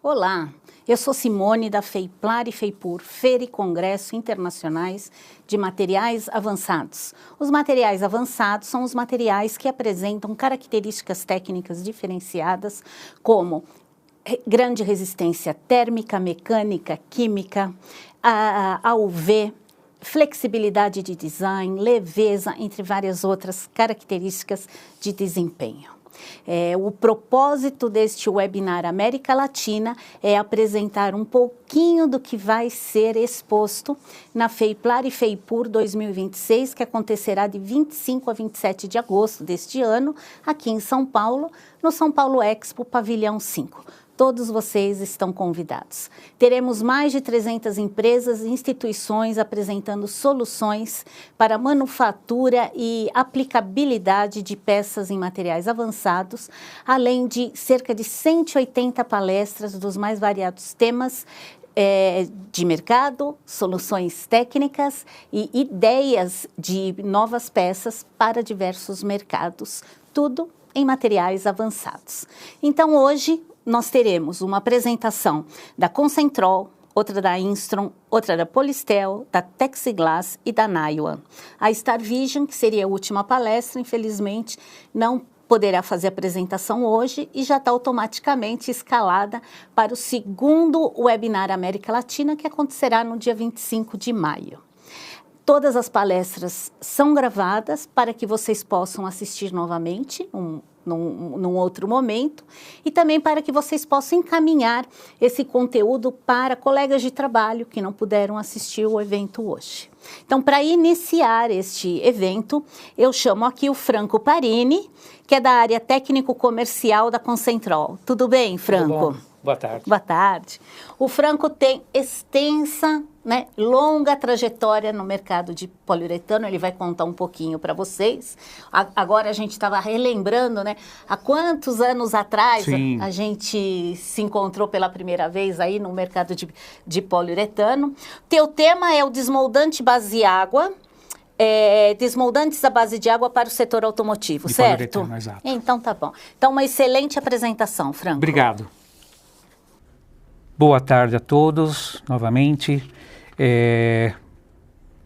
Olá, eu sou Simone da FEIPLAR e FEIPUR, Feira e Congresso Internacionais de Materiais Avançados. Os materiais avançados são os materiais que apresentam características técnicas diferenciadas como grande resistência térmica, mecânica, química, a UV, flexibilidade de design, leveza, entre várias outras características de desempenho. O propósito deste webinar América Latina é apresentar um pouquinho do que vai ser exposto na FEIPLAR e FEIPUR 2026, que acontecerá de 25 a 27 de agosto deste ano, aqui em São Paulo, no São Paulo Expo, Pavilhão 5. Todos vocês estão convidados. Teremos mais de 300 empresas e instituições apresentando soluções para manufatura e aplicabilidade de peças em materiais avançados, além de cerca de 180 palestras dos mais variados temas de mercado, soluções técnicas e ideias de novas peças para diversos mercados, tudo em materiais avançados. Então, hoje, nós teremos uma apresentação da Concentrol, outra da Instron, outra da Polistel, da Texiglass e da Naiwan. A Star Vision, que seria a última palestra, infelizmente não poderá fazer a apresentação hoje e já está automaticamente escalada para o segundo webinar América Latina, que acontecerá no dia 25 de maio. Todas as palestras são gravadas para que vocês possam assistir novamente num outro momento e também para que vocês possam encaminhar esse conteúdo para colegas de trabalho que não puderam assistir o evento hoje. Então, para iniciar este evento, eu chamo aqui o Franco Parini, que é da área técnico-comercial da Concentrol. Tudo bem, Franco? Tudo bom. Boa tarde. Boa tarde. O Franco tem extensa, longa trajetória no mercado de poliuretano, ele vai contar um pouquinho para vocês. Agora a gente estava relembrando, há quantos anos atrás a gente se encontrou pela primeira vez aí no mercado de poliuretano. Teu tema é o desmoldante base água, desmoldantes à base de água para o setor automotivo, de certo? Exato. Então tá bom. Então uma excelente apresentação, Franco. Obrigado. Boa tarde a todos, novamente. É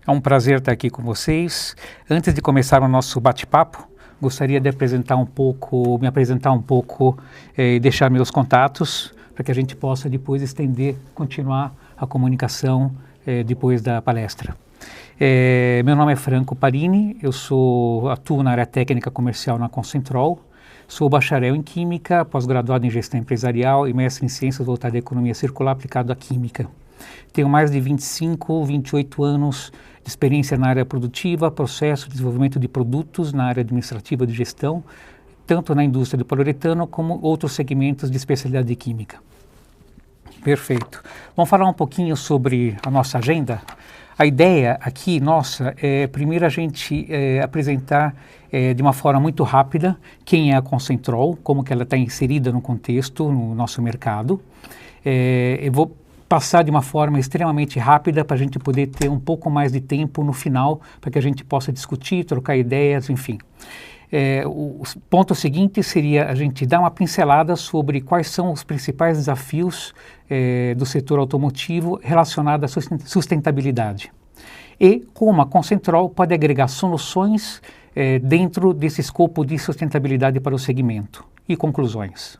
um prazer estar aqui com vocês. Antes de começar o nosso bate-papo, gostaria de me apresentar um pouco e deixar meus contatos para que a gente possa depois continuar a comunicação depois da palestra. Meu nome é Franco Parini, atuo na área técnica comercial na Concentrol. Sou bacharel em Química, pós-graduado em Gestão Empresarial e mestre em Ciências voltado à Economia Circular aplicado à Química. Tenho mais de 28 anos de experiência na área produtiva, processo, desenvolvimento de produtos na área administrativa de gestão, tanto na indústria do poliuretano como outros segmentos de especialidade de Química. Perfeito. Vamos falar um pouquinho sobre a nossa agenda? A ideia aqui nossa é primeiro a gente apresentar de uma forma muito rápida quem é a Concentrol, como que ela está inserida no contexto, no nosso mercado. Eu vou passar de uma forma extremamente rápida para a gente poder ter um pouco mais de tempo no final, para que a gente possa discutir, trocar ideias, enfim. O ponto seguinte seria a gente dar uma pincelada sobre quais são os principais desafios do setor automotivo relacionados à sustentabilidade e como a Concentrol pode agregar soluções dentro desse escopo de sustentabilidade para o segmento. E conclusões.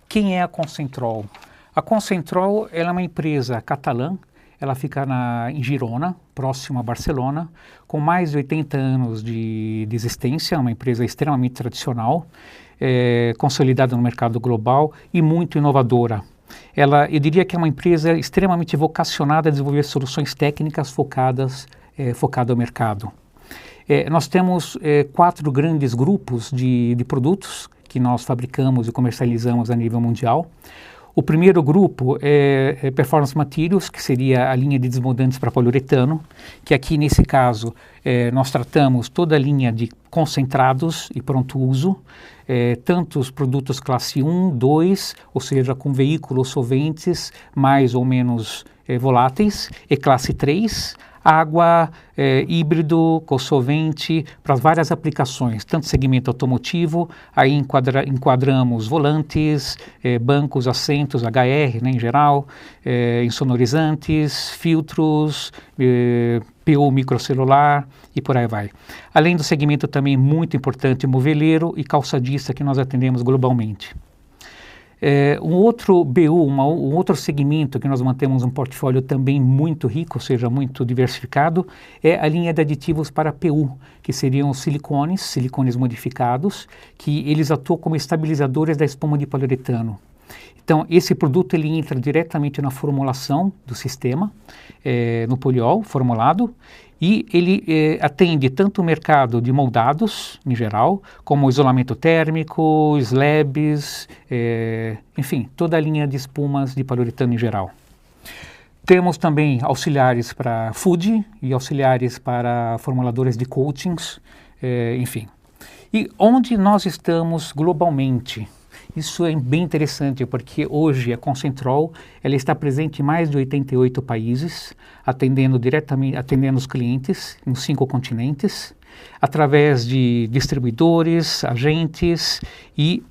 Quem é a Concentrol? A Concentrol ela é uma empresa catalã. Ela fica em Girona, próximo a Barcelona, com mais de 80 anos de existência, uma empresa extremamente tradicional, consolidada no mercado global e muito inovadora. Eu diria que é uma empresa extremamente vocacionada a desenvolver soluções técnicas focada ao mercado. Nós temos 4 grandes grupos de produtos que nós fabricamos e comercializamos a nível mundial. O primeiro grupo é Performance Materials, que seria a linha de desmoldantes para poliuretano, que aqui nesse caso nós tratamos toda a linha de concentrados e pronto uso, tanto os produtos classe 1, 2, ou seja, com veículos solventes mais ou menos voláteis, e classe 3, água, híbrido, co-solvente, para várias aplicações, tanto segmento automotivo, aí enquadramos volantes, bancos, assentos, HR, né, em geral, insonorizantes, filtros, PU microcelular e por aí vai. Além do segmento também muito importante, moveleiro e calçadista, que nós atendemos globalmente. Um outro BU, um outro segmento que nós mantemos um portfólio também muito rico, ou seja, muito diversificado, é a linha de aditivos para PU, que seriam os silicones modificados, que eles atuam como estabilizadores da espuma de poliuretano. Então, esse produto ele entra diretamente na formulação do sistema, no poliol formulado, e ele atende tanto o mercado de moldados, em geral, como isolamento térmico, slabs, enfim, toda a linha de espumas de poliuretano em geral. Temos também auxiliares para food e auxiliares para formuladores de coatings, enfim. E onde nós estamos globalmente? Isso é bem interessante porque hoje a Concentrol ela está presente em mais de 88 países, atendendo os clientes em 5 continentes, através de distribuidores, agentes e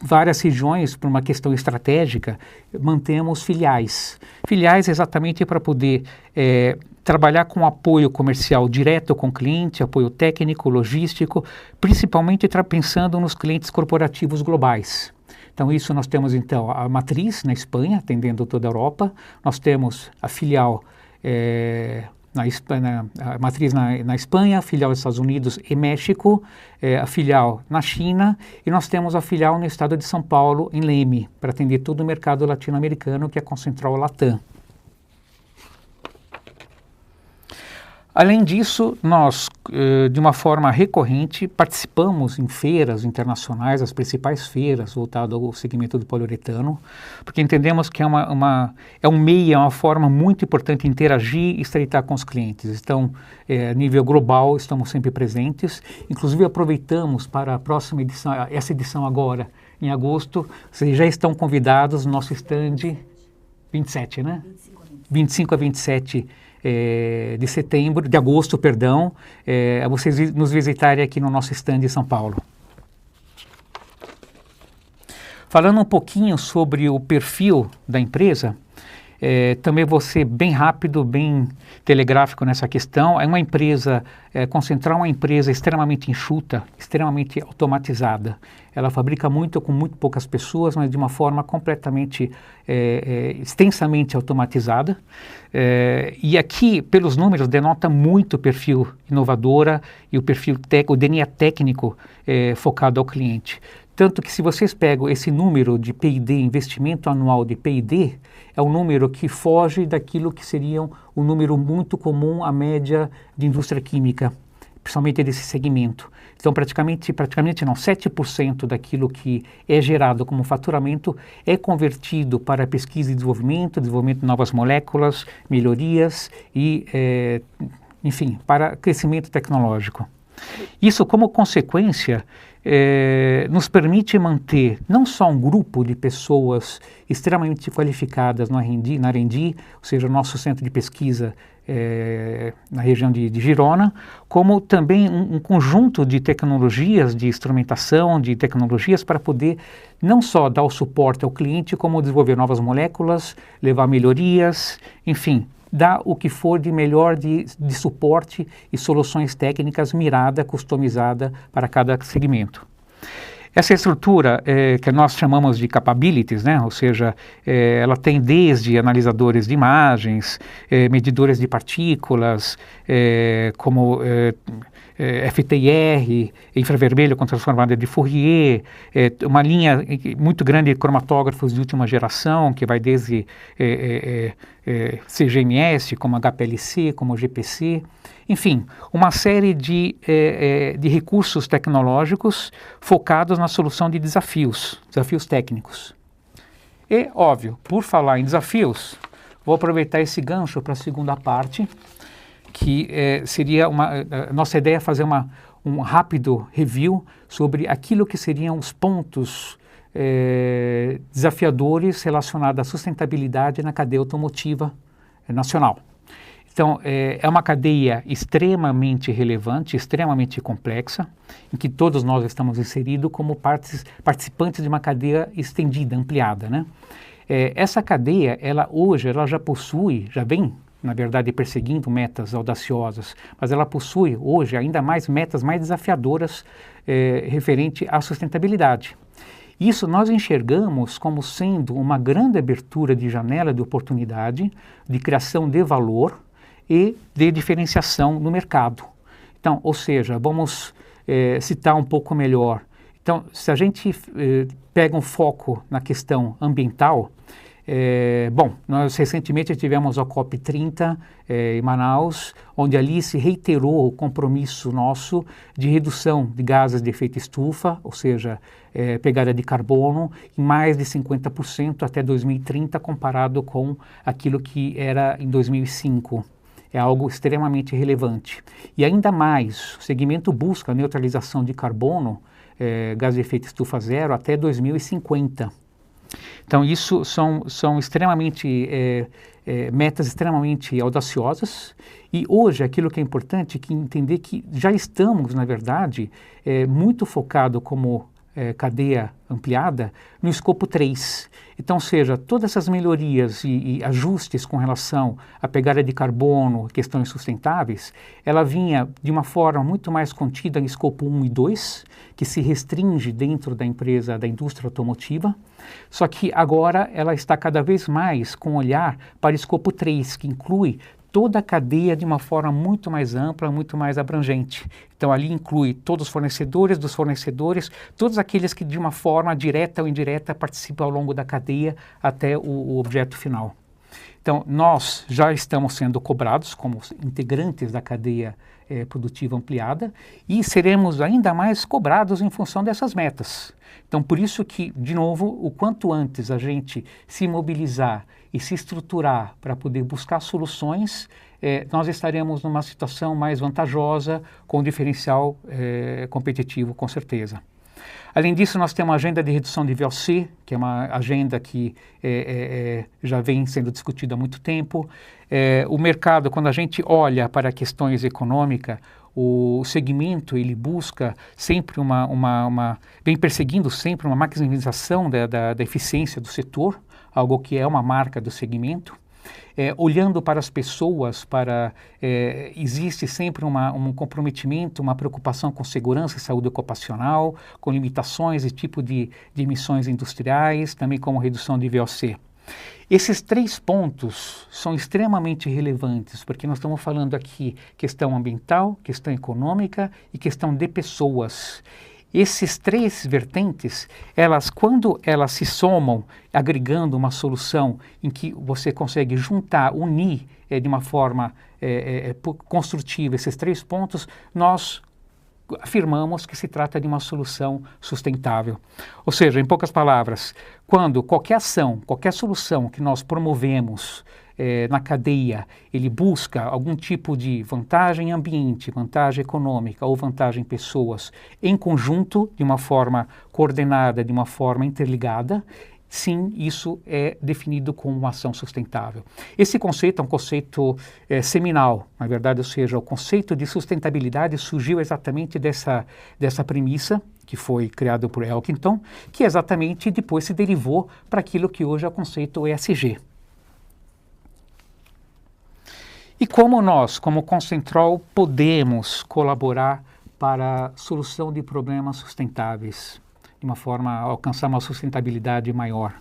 várias regiões, por uma questão estratégica, mantemos filiais. Filiais exatamente para poder trabalhar com apoio comercial direto com o cliente, apoio técnico, logístico, principalmente pensando nos clientes corporativos globais. Então isso nós temos então a matriz na Espanha, atendendo toda a Europa, nós temos a filial a matriz na Espanha, a filial nos Estados Unidos e México, a filial na China e nós temos a filial no estado de São Paulo, em Leme, para atender todo o mercado latino-americano, que é a Concentrol Latam. Além disso, nós, de uma forma recorrente, participamos em feiras internacionais, as principais feiras voltadas ao segmento do poliuretano, porque entendemos que é um meio, é uma forma muito importante de interagir e estreitar com os clientes. Então, a nível global, estamos sempre presentes. Inclusive, aproveitamos para a próxima edição, essa edição agora, em agosto, vocês já estão convidados no nosso stand 27, né? 25 a 27 de agosto, a vocês nos visitarem aqui no nosso stand em São Paulo. Falando um pouquinho sobre o perfil da empresa, também vou ser bem rápido, bem telegráfico nessa questão. É uma empresa, Concentrol é uma empresa extremamente enxuta, extremamente automatizada. Ela fabrica muito com muito poucas pessoas, mas de uma forma completamente, extensamente automatizada. E aqui, pelos números, denota muito o perfil inovadora e o DNA técnico focado ao cliente. Tanto que se vocês pegam esse número de P&D, investimento anual de P&D, é um número que foge daquilo que seria um número muito comum à média de indústria química, principalmente desse segmento. Então, praticamente não, 7% daquilo que é gerado como faturamento é convertido para pesquisa e desenvolvimento de novas moléculas, melhorias e, enfim, para crescimento tecnológico. Isso, como consequência, nos permite manter não só um grupo de pessoas extremamente qualificadas na R&D, ou seja, o nosso centro de pesquisa na região de Girona, como também um conjunto de tecnologias, de instrumentação, de tecnologias para poder não só dar o suporte ao cliente, como desenvolver novas moléculas, levar melhorias, enfim, dar o que for de melhor de suporte e soluções técnicas mirada, customizada para cada segmento. Essa estrutura que nós chamamos de capabilities, né? Ou seja, ela tem desde analisadores de imagens, medidores de partículas, como FTIR, infravermelho com transformador de Fourier, uma linha muito grande de cromatógrafos de última geração, que vai desde CGMS, como HPLC, como GPC, enfim, uma série de recursos tecnológicos focados na solução de desafios técnicos. E, óbvio, por falar em desafios, vou aproveitar esse gancho para a segunda parte, que seria nossa ideia é fazer um rápido review sobre aquilo que seriam os pontos desafiadores relacionados à sustentabilidade na cadeia automotiva nacional. Então, é uma cadeia extremamente relevante, extremamente complexa, em que todos nós estamos inseridos como participantes de uma cadeia estendida, ampliada, né? Essa cadeia, hoje, ela já possui, já vem, na verdade, perseguindo metas audaciosas, mas ela possui, hoje, ainda mais metas mais desafiadoras referente à sustentabilidade. Isso nós enxergamos como sendo uma grande abertura de janela de oportunidade, de criação de valor e de diferenciação no mercado. Então, ou seja, vamos citar um pouco melhor. Então, se a gente pega um foco na questão ambiental, nós recentemente tivemos a COP30 em Manaus, onde ali se reiterou o compromisso nosso de redução de gases de efeito estufa, ou seja, pegada de carbono, em mais de 50% até 2030, comparado com aquilo que era em 2005. É algo extremamente relevante. E ainda mais, o segmento busca a neutralização de carbono, gás de efeito estufa zero, até 2050. Então, isso são extremamente, metas extremamente audaciosas. E hoje, aquilo que é importante é entender que já estamos, na verdade, muito focado como cadeia ampliada no escopo 3. Então, ou seja, todas essas melhorias e ajustes com relação à pegada de carbono, questões sustentáveis, ela vinha de uma forma muito mais contida em escopo 1 e 2, que se restringe dentro da empresa, da indústria automotiva, só que agora ela está cada vez mais com olhar para escopo 3, que inclui toda a cadeia de uma forma muito mais ampla, muito mais abrangente. Então, ali inclui todos os fornecedores dos fornecedores, todos aqueles que de uma forma direta ou indireta participam ao longo da cadeia até o objeto final. Então, nós já estamos sendo cobrados como integrantes da cadeia produtiva ampliada e seremos ainda mais cobrados em função dessas metas. Então, por isso que, de novo, o quanto antes a gente se mobilizar e se estruturar para poder buscar soluções, nós estaremos numa situação mais vantajosa, com diferencial competitivo, com certeza. Além disso, nós temos uma agenda de redução de VOC, que é uma agenda que já vem sendo discutida há muito tempo. O mercado, quando a gente olha para questões econômicas, o segmento ele busca sempre vem perseguindo sempre uma maximização da eficiência do setor, algo que é uma marca do segmento. Olhando para as pessoas, existe sempre um comprometimento, uma preocupação com segurança e saúde ocupacional, com limitações e tipo de emissões industriais, também como redução de VOC. Esses 3 pontos são extremamente relevantes, porque nós estamos falando aqui questão ambiental, questão econômica e questão de pessoas. Esses 3 vertentes, quando elas se somam, agregando uma solução em que você consegue unir de uma forma construtiva esses 3 pontos, nós afirmamos que se trata de uma solução sustentável. Ou seja, em poucas palavras, quando qualquer ação, qualquer solução que nós promovemos na cadeia, ele busca algum tipo de vantagem ambiente, vantagem econômica ou vantagem pessoas em conjunto, de uma forma coordenada, de uma forma interligada, sim, isso é definido como uma ação sustentável. Esse conceito é um conceito seminal, na verdade, ou seja, o conceito de sustentabilidade surgiu exatamente dessa premissa, que foi criado por Elkington, que exatamente depois se derivou para aquilo que hoje é o conceito ESG. E como nós, como Concentrol, podemos colaborar para a solução de problemas sustentáveis, de uma forma a alcançar uma sustentabilidade maior?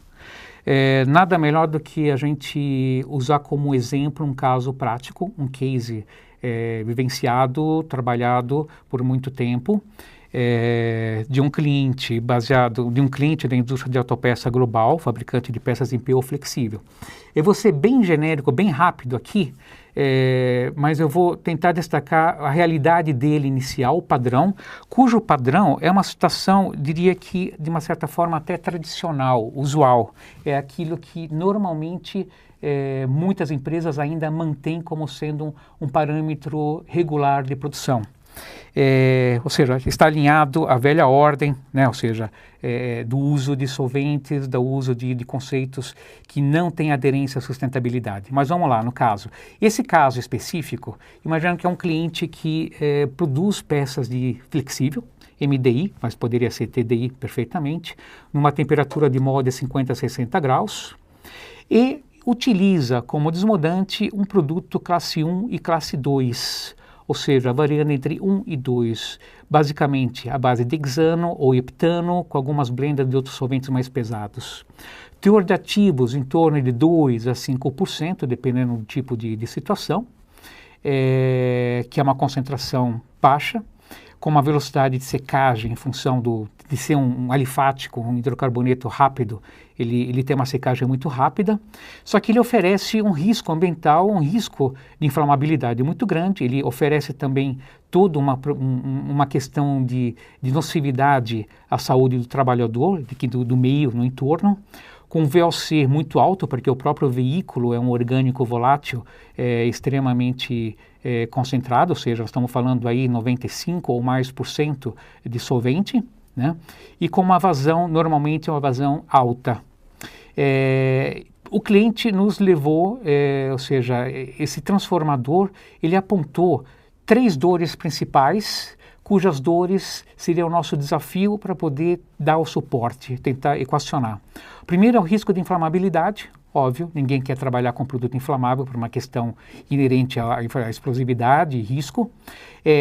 Nada melhor do que a gente usar como exemplo um caso prático, um case vivenciado, trabalhado por muito tempo, de um cliente da indústria de autopeça global, fabricante de peças em PU flexível. Eu vou ser bem genérico, bem rápido aqui, mas eu vou tentar destacar a realidade dele inicial, o padrão, cujo padrão é uma situação, diria que de uma certa forma até tradicional, usual. É aquilo que normalmente muitas empresas ainda mantêm como sendo um parâmetro regular de produção. ou seja, está alinhado à velha ordem, né? Ou seja, do uso de solventes, do uso de conceitos que não têm aderência à sustentabilidade. Mas vamos lá, no caso. Esse caso específico, imagina que é um cliente que produz peças de flexível, MDI, mas poderia ser TDI perfeitamente, numa temperatura de molde 50 a 60 graus, e utiliza como desmodante um produto classe 1 e classe 2, ou seja, variando entre 1 e 2, basicamente a base de hexano ou heptano, com algumas blendas de outros solventes mais pesados. Teor de ativos em torno de 2 a 5%, dependendo do tipo de situação, que é uma concentração baixa, com uma velocidade de secagem em função de ser um alifático, um hidrocarboneto rápido, ele tem uma secagem muito rápida, só que ele oferece um risco ambiental, um risco de inflamabilidade muito grande, ele oferece também toda uma questão de nocividade à saúde do trabalhador, do meio no entorno, com um VOC muito alto, porque o próprio veículo é um orgânico volátil extremamente concentrado, ou seja, estamos falando aí 95 ou mais por cento de solvente, né? E com uma vazão, normalmente uma vazão alta. O cliente nos levou, ou seja, esse transformador, ele apontou 3 dores principais, cujas dores seria o nosso desafio para poder dar o suporte, tentar equacionar. O primeiro é o risco de inflamabilidade, óbvio, ninguém quer trabalhar com produto inflamável por uma questão inerente à explosividade e risco.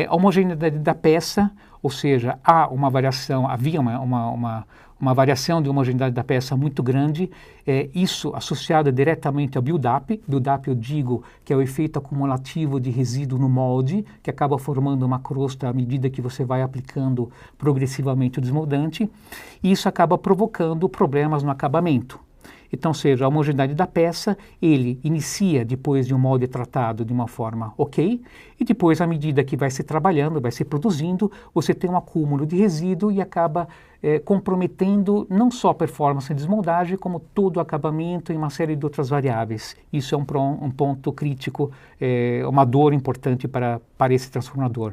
A homogeneidade da peça, ou seja, havia uma variação de homogeneidade da peça muito grande, isso associado diretamente ao build-up. Build-up eu digo que é o efeito acumulativo de resíduo no molde, que acaba formando uma crosta à medida que você vai aplicando progressivamente o desmoldante, e isso acaba provocando problemas no acabamento. Então, seja a homogeneidade da peça, ele inicia depois de um molde tratado de uma forma ok, e depois, à medida que vai se trabalhando, vai se produzindo, você tem um acúmulo de resíduo e acaba comprometendo não só a performance de desmoldagem, como todo o acabamento e uma série de outras variáveis. Isso é um ponto crítico, uma dor importante para esse transformador.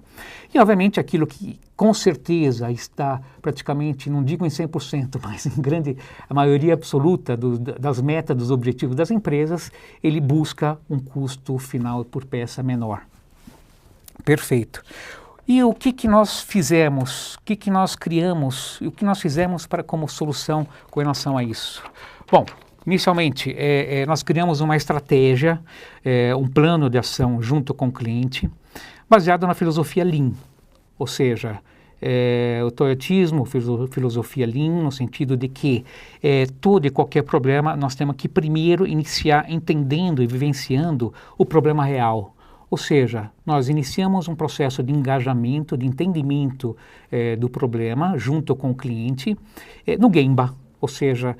E, obviamente, aquilo que com certeza está praticamente, não digo em 100%, mas em a maioria absoluta das metas, dos objetivos das empresas, ele busca um custo final por peça menor. Perfeito. E o que nós fizemos, o que nós criamos, o que nós fizemos como solução com relação a isso? Bom, inicialmente, nós criamos uma estratégia, um plano de ação junto com o cliente, baseado na filosofia Lean, ou seja, o toyotismo, filosofia Lean, no sentido de que todo e qualquer problema nós temos que primeiro iniciar entendendo e vivenciando o problema real. Ou seja, nós iniciamos um processo de engajamento, de entendimento do problema junto com o cliente no Gemba. Ou seja,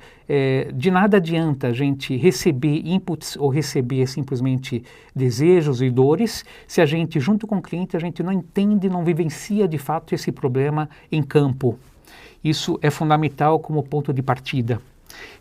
de nada adianta a gente receber inputs ou receber simplesmente desejos e dores se a gente, junto com o cliente, a gente não entende, não vivencia de fato esse problema em campo. Isso é fundamental como ponto de partida.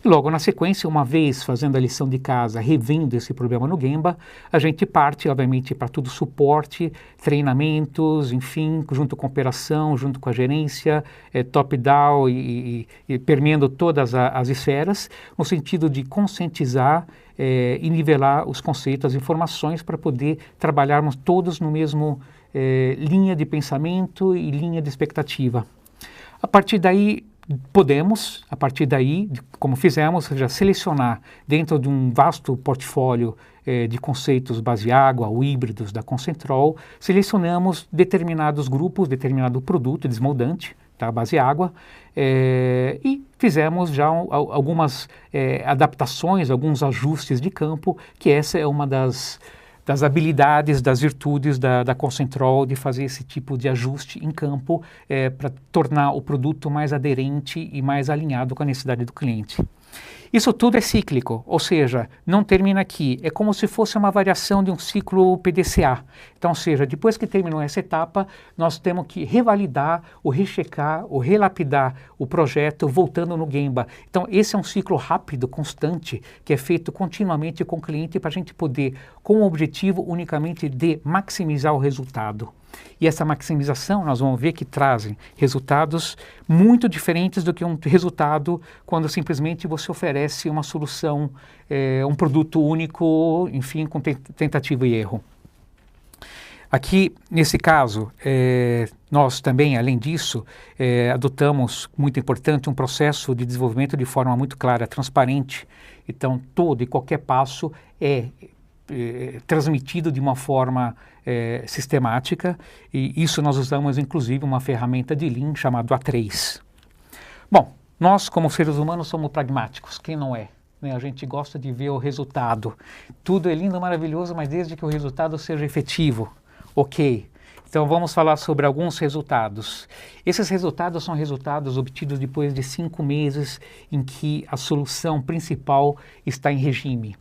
E logo na sequência, uma vez fazendo a lição de casa, revendo esse problema no Gemba, a gente parte, obviamente, para todo o suporte, treinamentos, enfim, junto com a operação, junto com a gerência, top-down e permeando todas as esferas, no sentido de conscientizar e nivelar os conceitos, as informações, para poder trabalharmos todos no mesmo linha de pensamento e linha de expectativa. A partir daí, como fizemos, já selecionar dentro de um vasto portfólio de conceitos base água ou híbridos da Concentrol, selecionamos determinados grupos, determinado produto desmoldante, tá, base água, e fizemos já algumas adaptações, alguns ajustes de campo, que essa é uma das habilidades, das virtudes da Concentrol de fazer esse tipo de ajuste em campo para tornar o produto mais aderente e mais alinhado com a necessidade do cliente. Isso tudo é cíclico, ou seja, não termina aqui. É como se fosse uma variação de um ciclo PDCA. Então, ou seja, depois que terminou essa etapa, nós temos que revalidar, ou rechecar, ou relapidar o projeto voltando no Gemba. Então, esse é um ciclo rápido, constante, que é feito continuamente com o cliente para a gente poder, com o objetivo unicamente de maximizar o resultado. E essa maximização nós vamos ver que trazem resultados muito diferentes do que um resultado quando simplesmente você oferece uma solução, um produto único, enfim, com tentativa e erro. Aqui, nesse caso, nós também, além disso, adotamos, muito importante, um processo de desenvolvimento de forma muito clara, transparente. Então, todo e qualquer passo é transmitido de uma forma sistemática, e isso nós usamos, inclusive, uma ferramenta de Lean chamada A3. Bom, nós, como seres humanos, somos pragmáticos, quem não é? A gente gosta de ver o resultado. Tudo é lindo, maravilhoso, mas desde que o resultado seja efetivo. Ok, então vamos falar sobre alguns resultados. Esses resultados são resultados obtidos depois de 5 meses em que a solução principal está em regime.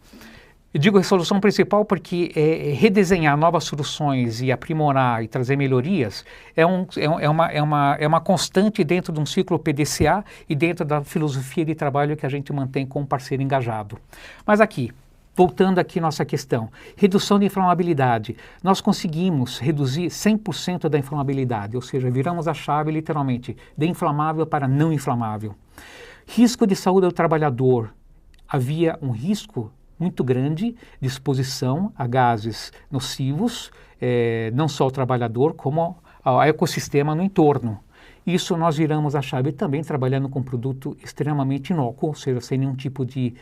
Eu digo a solução principal porque redesenhar novas soluções e aprimorar e trazer melhorias é uma constante dentro de um ciclo PDCA e dentro da filosofia de trabalho que a gente mantém com um parceiro engajado. Mas aqui, voltando aqui à nossa questão, redução de inflamabilidade. Nós conseguimos reduzir 100% da inflamabilidade, ou seja, viramos a chave literalmente de inflamável para não inflamável. Risco de saúde do trabalhador. Havia um risco muito grande de exposição a gases nocivos, não só ao trabalhador, como ao ecossistema no entorno. Isso nós viramos a chave também trabalhando com um produto extremamente inócuo, ou seja, sem nenhum tipo de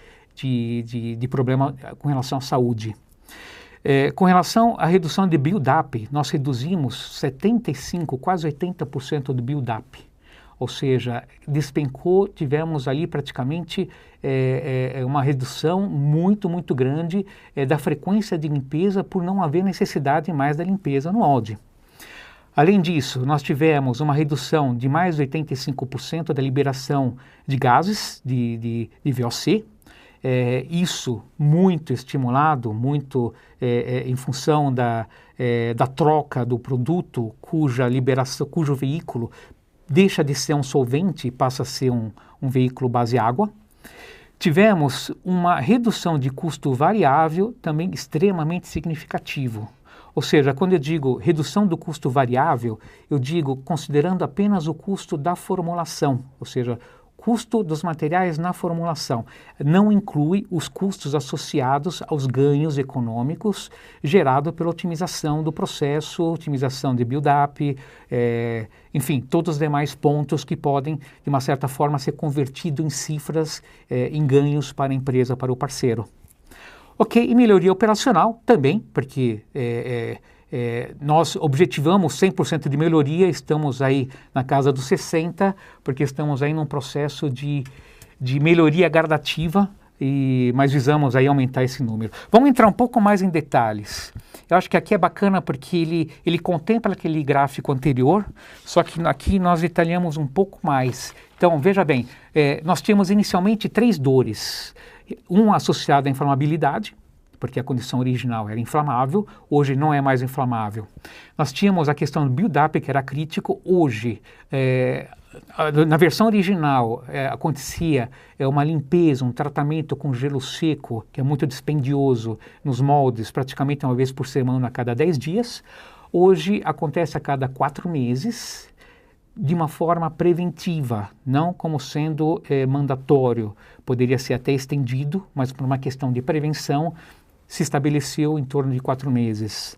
problema com relação à saúde. Com relação à redução de build-up, nós reduzimos 75%, quase 80% do build-up. Ou seja, despencou, tivemos ali praticamente uma redução muito, muito grande da frequência de limpeza por não haver necessidade mais da limpeza no molde. Além disso, nós tivemos uma redução de mais de 85% da liberação de gases de VOC, isso muito estimulado, muito em função da troca do produto cujo veículo deixa de ser um solvente e passa a ser um veículo base água. Tivemos uma redução de custo variável também extremamente significativo. Ou seja, quando eu digo redução do custo variável, eu digo considerando apenas o custo da formulação, ou seja, custo dos materiais na formulação. Não inclui os custos associados aos ganhos econômicos gerados pela otimização do processo, otimização de build-up, enfim, todos os demais pontos que podem, de uma certa forma, ser convertidos em cifras, em ganhos para a empresa, para o parceiro. Ok, e melhoria operacional também, porque nós objetivamos 100% de melhoria, estamos aí na casa dos 60%, porque estamos aí num processo de melhoria gradativa, mas visamos aí aumentar esse número. Vamos entrar um pouco mais em detalhes. Eu acho que aqui é bacana porque ele contempla aquele gráfico anterior, só que aqui nós detalhamos um pouco mais. Então, veja bem, nós tínhamos inicialmente 3 dores. Um associado à inflamabilidade, porque a condição original era inflamável, hoje não é mais inflamável. Nós tínhamos a questão do build-up, que era crítico, hoje, na versão original, acontecia uma limpeza, um tratamento com gelo seco, que é muito dispendioso nos moldes, praticamente uma vez por semana, a cada 10 dias. Hoje acontece a cada 4 meses, de uma forma preventiva, não como sendo mandatório. Poderia ser até estendido, mas por uma questão de prevenção, se estabeleceu em torno de 4 meses.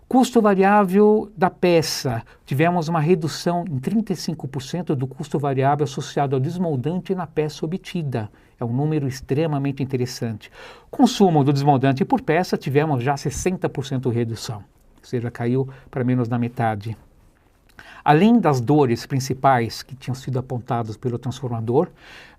Custo variável da peça. Tivemos uma redução em 35% do custo variável associado ao desmoldante na peça obtida. É um número extremamente interessante. Consumo do desmoldante por peça, tivemos já 60% de redução, ou seja, caiu para menos da metade. Além das dores principais que tinham sido apontadas pelo transformador,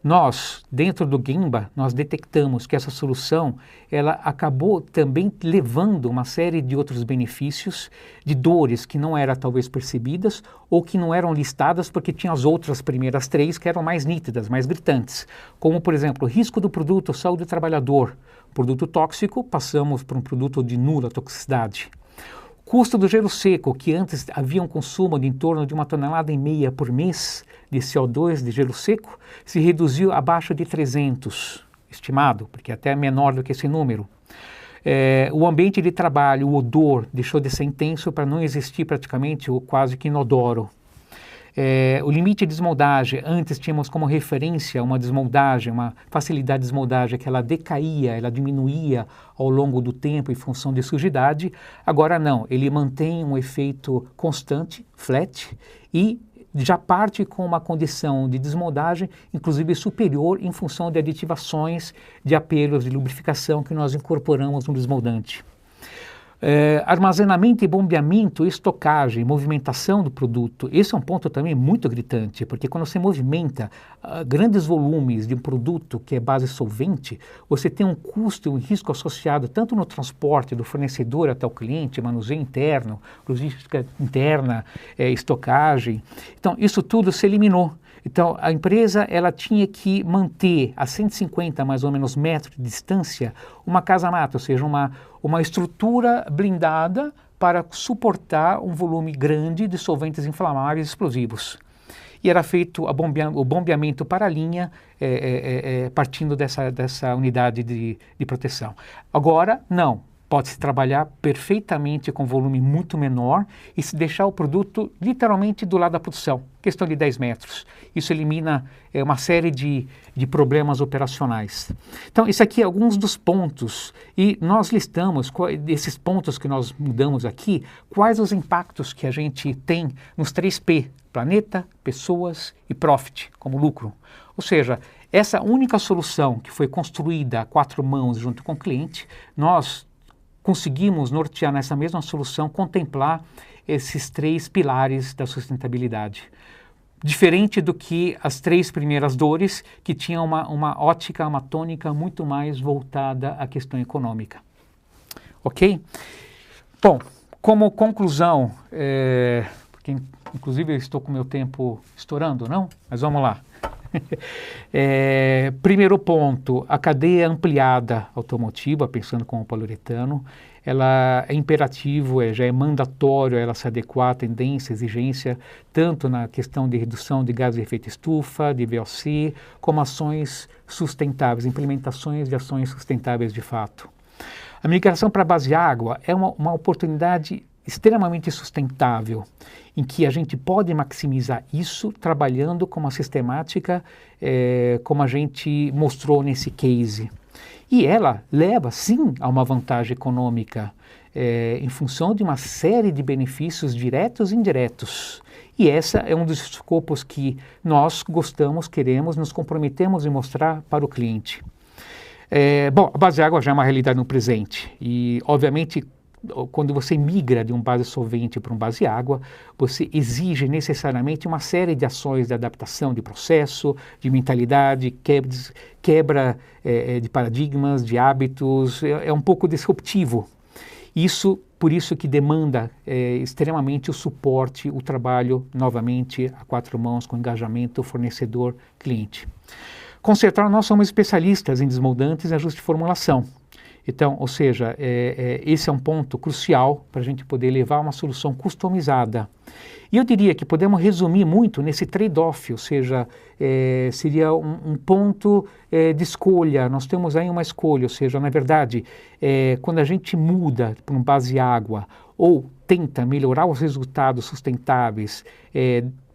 nós, dentro do Gemba, nós detectamos que essa solução, ela acabou também levando uma série de outros benefícios, de dores que não eram talvez percebidas ou que não eram listadas porque tinham as outras primeiras 3 que eram mais nítidas, mais gritantes, como, por exemplo, risco do produto, saúde do trabalhador. Produto tóxico, passamos para um produto de nula toxicidade. Custo do gelo seco, que antes havia um consumo de em torno de 1,5 toneladas por mês de CO2 de gelo seco, se reduziu abaixo de 300, estimado, porque até é menor do que esse número. O ambiente de trabalho, o odor, deixou de ser intenso para não existir praticamente o quase que inodoro. O limite de desmoldagem, antes tínhamos como referência uma desmoldagem, uma facilidade de desmoldagem que ela decaía, ela diminuía ao longo do tempo em função de sujidade. Agora não, ele mantém um efeito constante, flat, e já parte com uma condição de desmoldagem, inclusive superior em função de aditivações, de apelos, de lubrificação que nós incorporamos no desmoldante. Armazenamento e bombeamento, estocagem, movimentação do produto, esse é um ponto também muito gritante, porque quando você movimenta grandes volumes de um produto que é base solvente, você tem um custo e um risco associado tanto no transporte do fornecedor até o cliente, manuseio interno, logística interna, estocagem. Então, isso tudo se eliminou. Então, a empresa ela tinha que manter a 150 mais ou menos metros de distância uma casa-mata, ou seja, uma estrutura blindada para suportar um volume grande de solventes inflamáveis e explosivos. E era feito o bombeamento para a linha partindo dessa unidade de proteção. Agora, não. Pode-se trabalhar perfeitamente com volume muito menor e se deixar o produto literalmente do lado da produção, questão de 10 metros. Isso elimina uma série de problemas operacionais. Então, isso aqui é alguns dos pontos e nós listamos, desses pontos que nós mudamos aqui, quais os impactos que a gente tem nos 3P, planeta, pessoas e profit, como lucro. Ou seja, essa única solução que foi construída a 4 mãos junto com o cliente, nós conseguimos nortear nessa mesma solução, contemplar esses 3 pilares da sustentabilidade. Diferente do que as 3 primeiras dores, que tinham uma ótica, uma tônica muito mais voltada à questão econômica. Ok? Bom, como conclusão, porque inclusive eu estou com o meu tempo estourando, não? Mas vamos lá. Primeiro ponto, a cadeia ampliada automotiva, pensando com o poliuretano, ela é imperativo, já é mandatório ela se adequar à tendência, exigência, tanto na questão de redução de gases de efeito estufa, de VOC, como ações sustentáveis, implementações de ações sustentáveis de fato. A migração para a base água é uma oportunidade extremamente sustentável, em que a gente pode maximizar isso trabalhando com uma sistemática como a gente mostrou nesse case. E ela leva, sim, a uma vantagem econômica em função de uma série de benefícios diretos e indiretos. E essa é um dos escopos que nós gostamos, queremos, nos comprometemos em mostrar para o cliente. Bom, a base água já é uma realidade no presente e, obviamente, quando você migra de um base solvente para um base água, você exige necessariamente uma série de ações de adaptação de processo, de mentalidade, quebra de paradigmas, de hábitos, é um pouco disruptivo. Por isso que demanda extremamente o suporte, o trabalho, novamente, a 4 mãos, com engajamento fornecedor-cliente. Concertar, nós somos especialistas em desmoldantes e ajuste de formulação. Então, ou seja, esse é um ponto crucial para a gente poder levar uma solução customizada. E eu diria que podemos resumir muito nesse trade-off, ou seja, seria um ponto de escolha. Nós temos aí uma escolha, ou seja, na verdade, quando a gente muda para um base água ou tenta melhorar os resultados sustentáveis,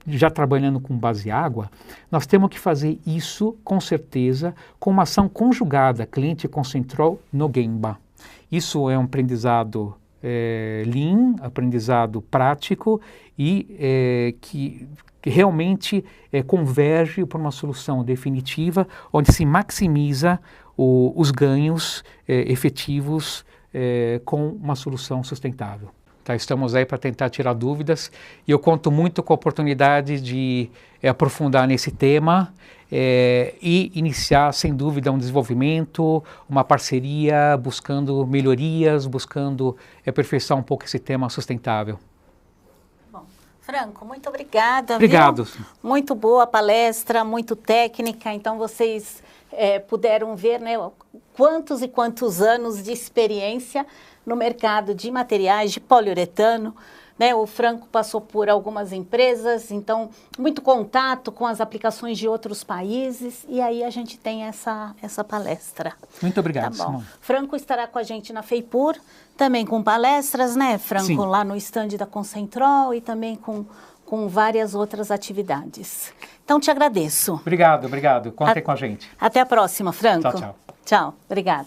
já trabalhando com base água, nós temos que fazer isso, com certeza, com uma ação conjugada, cliente concentrou no Gemba. Isso é um aprendizado lean, aprendizado prático e que realmente converge para uma solução definitiva, onde se maximiza os ganhos efetivos com uma solução sustentável. Tá, estamos aí para tentar tirar dúvidas e eu conto muito com a oportunidade de aprofundar nesse tema e iniciar, sem dúvida, um desenvolvimento, uma parceria, buscando melhorias, buscando aperfeiçoar um pouco esse tema sustentável. Bom, Franco, muito obrigada. Obrigado. Viu? Muito boa a palestra, muito técnica, então vocês puderam ver, né, quantos e quantos anos de experiência no mercado de materiais de poliuretano, né? O Franco passou por algumas empresas, então muito contato com as aplicações de outros países, e aí a gente tem essa palestra. Muito obrigado, Tá bom. Simone. Franco estará com a gente na FEIPUR, também com palestras, né, Franco? Sim. Lá no estande da Concentrol e também com várias outras atividades. Então, te agradeço. Obrigado. Contem com a gente. Até a próxima, Franco. Tchau, tchau. Tchau, obrigada.